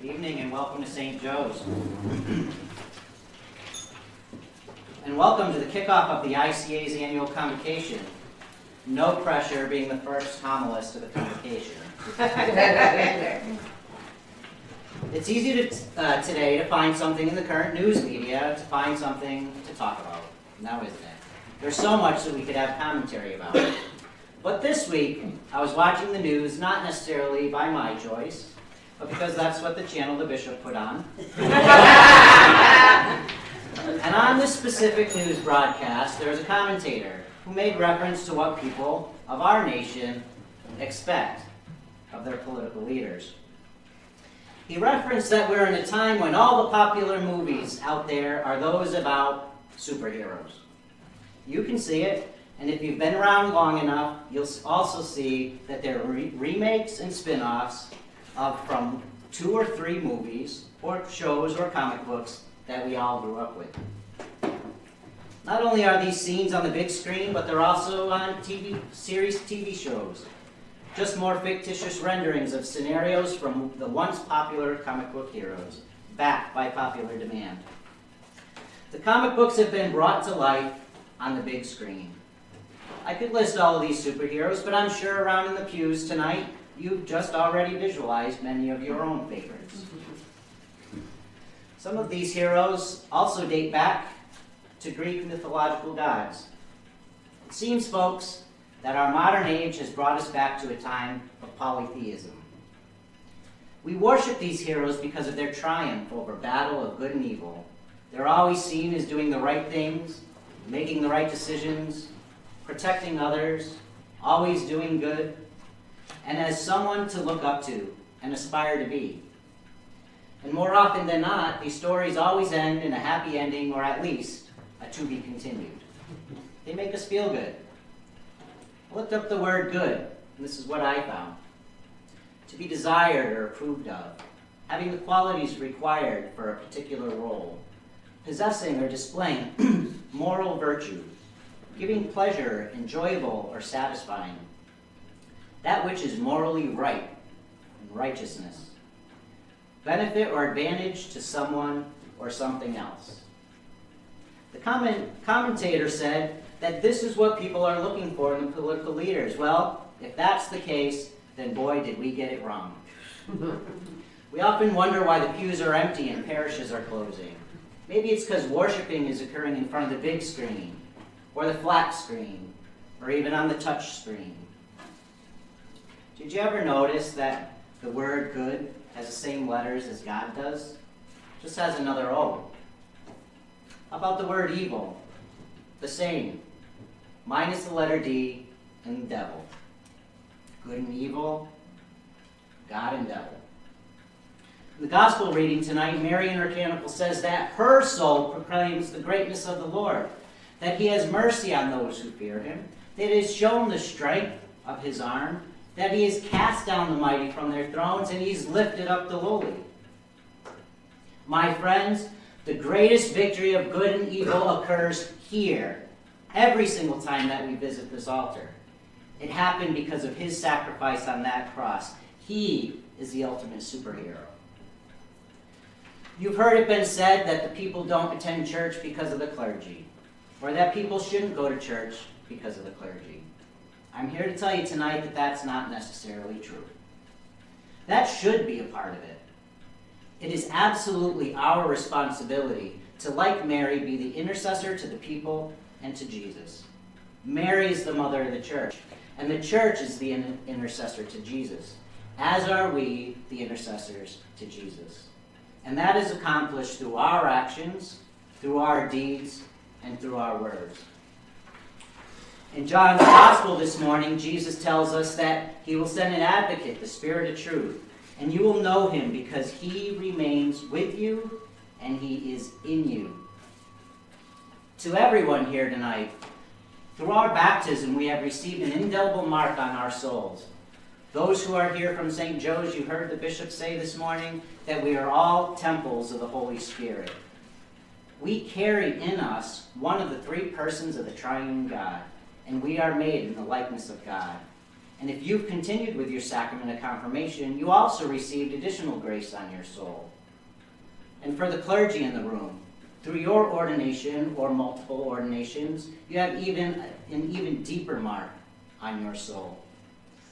Good evening and welcome to St. Joe's. And welcome to the kickoff of the ICA's annual convocation. No pressure being the first homilist of the convocation. It's easy today to find something in the current news media, to find something to talk about. Now isn't it? There's so much that we could have commentary about. But this week, I was watching the news, not necessarily by my choice, but because that's what the channel the bishop put on. And on this specific news broadcast, there was a commentator who made reference to what people of our nation expect of their political leaders. He referenced that we're in a time when all the popular movies out there are those about superheroes. You can see it, and if you've been around long enough, you'll also see that there are remakes and spin-offs from 2 or 3 movies, or shows, or comic books that we all grew up with. Not only are these scenes on the big screen, but they're also on TV shows. Just more fictitious renderings of scenarios from the once popular comic book heroes, backed by popular demand. The comic books have been brought to life on the big screen. I could list all of these superheroes, but I'm sure around in the pews tonight, you've just already visualized many of your own favorites. Some of these heroes also date back to Greek mythological gods. It seems, folks, that our modern age has brought us back to a time of polytheism. We worship these heroes because of their triumph over battle of good and evil. They're always seen as doing the right things, making the right decisions, protecting others, always doing good, and as someone to look up to and aspire to be. And more often than not, these stories always end in a happy ending, or at least a to be continued. They make us feel good. I looked up the word good, and this is what I found. To be desired or approved of, having the qualities required for a particular role, possessing or displaying moral virtue, giving pleasure, enjoyable or satisfying, that which is morally right and righteousness, benefit or advantage to someone or something else. The commentator said that this is what people are looking for in the political leaders. Well, if that's the case, then boy, did we get it wrong. We often wonder why the pews are empty and parishes are closing. Maybe it's because worshiping is occurring in front of the big screen, or the flat screen, or even on the touch screen. Did you ever notice that the word good has the same letters as God does? Just has another O. How about the word evil? The same, minus the letter D and devil. Good and evil, God and devil. In the gospel reading tonight, Mary in her canticle says that her soul proclaims the greatness of the Lord, that he has mercy on those who fear him, that he has shown the strength of his arm, that he has cast down the mighty from their thrones, and he's lifted up the lowly. My friends, the greatest victory of good and evil occurs here, every single time that we visit this altar. It happened because of his sacrifice on that cross. He is the ultimate superhero. You've heard it been said that the people don't attend church because of the clergy, or that people shouldn't go to church because of the clergy. I'm here to tell you tonight that that's not necessarily true. That should be a part of it. It is absolutely our responsibility to, like Mary, be the intercessor to the people and to Jesus. Mary is the mother of the church, and the church is the intercessor to Jesus, as are we the intercessors to Jesus. And that is accomplished through our actions, through our deeds, and through our words. In John's Gospel this morning, Jesus tells us that he will send an advocate, the Spirit of truth, and you will know him because he remains with you and he is in you. To everyone here tonight, through our baptism, we have received an indelible mark on our souls. Those who are here from St. Joe's, you heard the bishop say this morning that we are all temples of the Holy Spirit. We carry in us one of the 3 persons of the triune God, and we are made in the likeness of God. And if you've continued with your sacrament of confirmation, you also received additional grace on your soul. And for the clergy in the room, through your ordination or multiple ordinations, you have an even deeper mark on your soul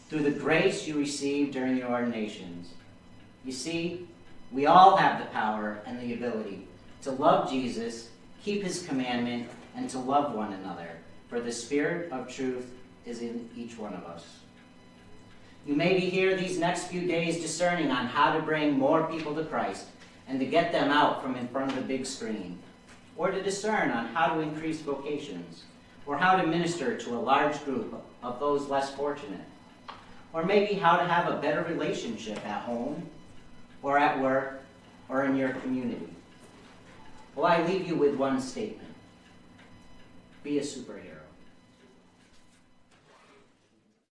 through the grace you received during your ordinations. You see, we all have the power and the ability to love Jesus, keep his commandment, and to love one another, for the Spirit of truth is in each one of us. You may be here these next few days discerning on how to bring more people to Christ and to get them out from in front of the big screen, or to discern on how to increase vocations, or how to minister to a large group of those less fortunate, or maybe how to have a better relationship at home, or at work, or in your community. Well, I leave you with one statement. Be a superhero.